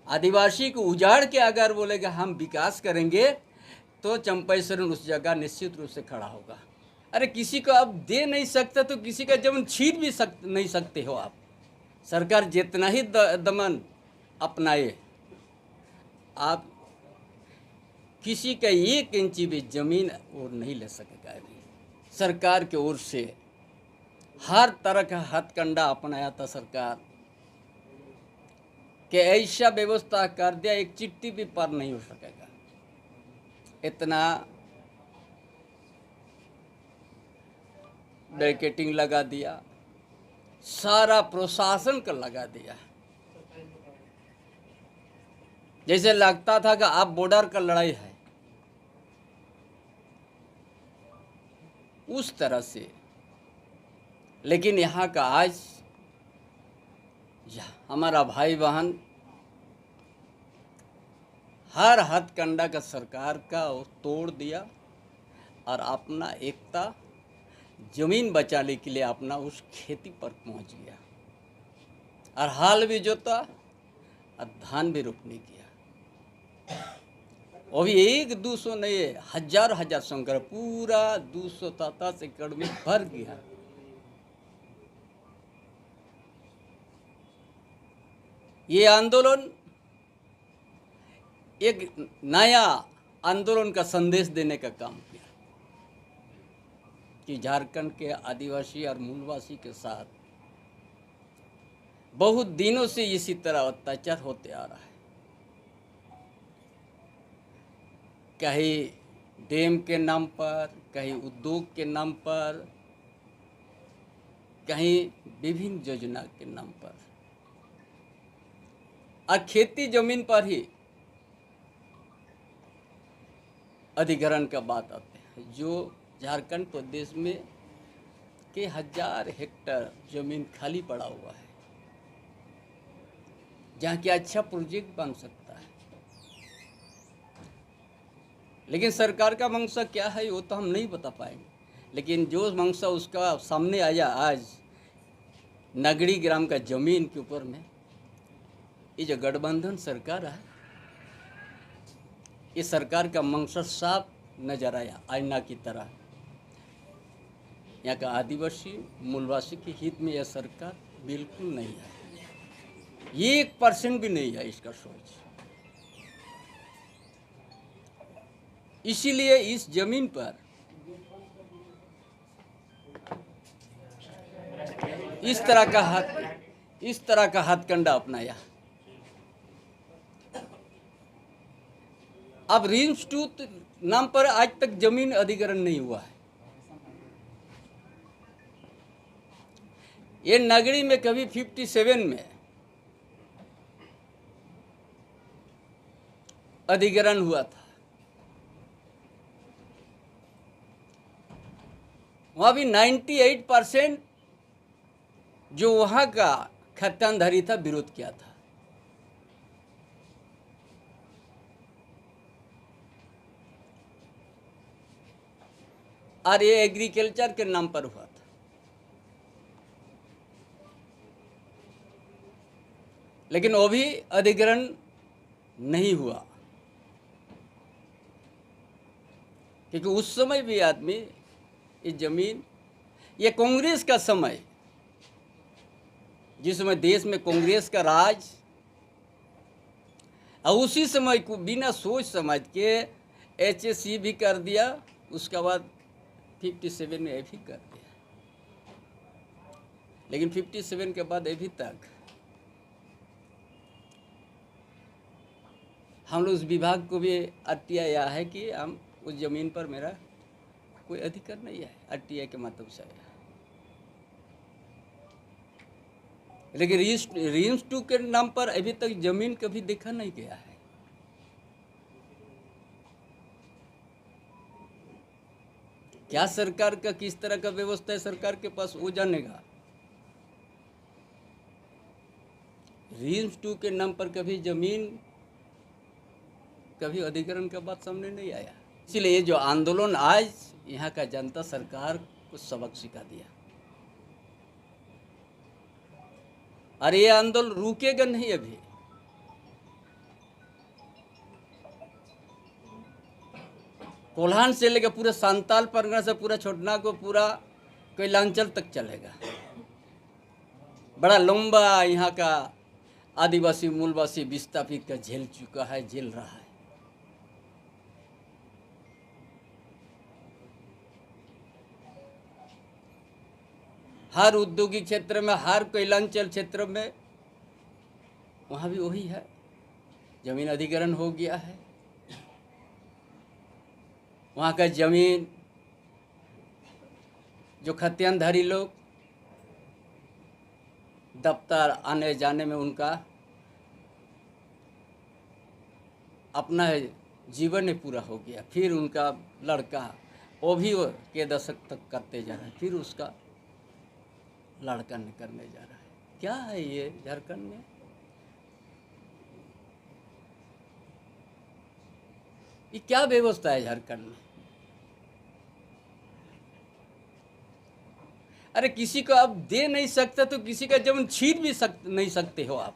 आदिवासी को उजाड़ के अगर बोलेगा हम विकास करेंगे तो चंपई सोरेन उस जगह निश्चित रूप से खड़ा होगा। अरे किसी को आप दे नहीं सकते तो किसी का जमीन छीन भी नहीं सकते हो आप। सरकार जितना ही दमन अपनाए, आप किसी का 1 इंची भी जमीन और नहीं ले सकेगा। अभी सरकार की ओर से हर तरह का हथकंडा अपनाया था सरकार कि ऐसा व्यवस्था कर दिया एक चिट्ठी भी पार नहीं हो सकेगा। इतना बैरिकेडिंग लगा दिया, सारा प्रशासन का लगा दिया, जैसे लगता था कि अब बॉर्डर का लड़ाई है, उस तरह से। लेकिन यहाँ का आज हमारा भाई बहन हर हथकंडा का सरकार का तोड़ दिया और अपना एकता जमीन बचाने के लिए अपना उस खेती पर पहुंच गया और हाल भी जोता और धान भी रोपने किया। वो भी 1-200 नहीं, हजार संकर पूरा 227 एकड़ में भर गया। ये आंदोलन एक नया आंदोलन का संदेश देने का काम किया कि झारखंड के आदिवासी और मूलवासी के साथ बहुत दिनों से इसी तरह अत्याचार होते आ रहा है। कहीं डैम के नाम पर, कहीं उद्योग के नाम पर, कहीं विभिन्न योजना के नाम पर, और खेती जमीन पर ही अधिग्रहण का बात आते हैं, जो झारखंड प्रदेश में के 1000 हेक्टेयर जमीन खाली पड़ा हुआ है, जहाँ की अच्छा प्रोजेक्ट बन सकता है। लेकिन सरकार का मंशा क्या है वो तो हम नहीं बता पाएंगे। लेकिन जो मंशा उसका सामने आया आज नगड़ी ग्राम का जमीन के ऊपर में, ये जो गठबंधन सरकार है, ये सरकार का मंशा साफ नजर आया आईना की तरह। यहाँ का आदिवासी मूलवासी के हित में यह सरकार बिल्कुल नहीं है, 1% भी नहीं है इसका सोच। इसीलिए इस जमीन पर इस तरह का हथकंडा अपनाया। अब रिम्स 2 नाम पर आज तक जमीन अधिग्रहण नहीं हुआ है। ये नगरी में कभी 57 में अधिग्रहण हुआ था, वहाँ भी 98% जो वहाँ का खत्तानधारी था विरोध किया था। और ये एग्रीकल्चर के नाम पर हुआ था। लेकिन वो भी अधिग्रहण नहीं हुआ, क्योंकि उस समय भी आदमी ये जमीन, ये कांग्रेस का समय, जिस समय देश में कांग्रेस का राज, और उसी समय को बिना सोच समझ के HSC भी कर दिया, उसके बाद 57 में भी कर दिया। लेकिन 57 के बाद अभी तक हम लोग उस विभाग को भी RTI आया है कि हम उस जमीन पर मेरा कोई अधिकार नहीं है, RTI के माध्यम से आया। लेकिन रिम्स 2 के नाम पर अभी तक जमीन कभी देखा नहीं गया है। क्या सरकार का किस तरह का व्यवस्था है सरकार के पास, वो जानेगा। रिम्स 2 के नाम पर कभी जमीन, कभी अधिग्रहण का बात सामने नहीं आया। इसलिए ये जो आंदोलन आज यहाँ का जनता सरकार को सबक सिखा दिया। और ये आंदोलन रुकेगा नहीं। अभी कोल्हान से लेकर पूरे संताल परगना से पूरा छोटना को पूरा कैलांचल तक चलेगा। बड़ा लंबा यहाँ का आदिवासी मूलवासी विस्थापित का झेल चुका है, झेल रहा है। हर औद्योगिक क्षेत्र में, हर कैलांचल क्षेत्र में वहाँ भी वही है, जमीन अधिग्रहण हो गया है। वहाँ का जमीन जो खतियानधारी लोग दफ्तर आने जाने में उनका अपना जीवन ही पूरा हो गया। फिर उनका लड़का वो भी के दशक तक करते जा रहा है, फिर उसका लड़का नहीं करने जा रहा है। क्या है ये झारखंड में? ये क्या व्यवस्था है झारखंड में? अरे किसी को आप दे नहीं सकते तो किसी का जमीन छीन भी नहीं सकते हो आप।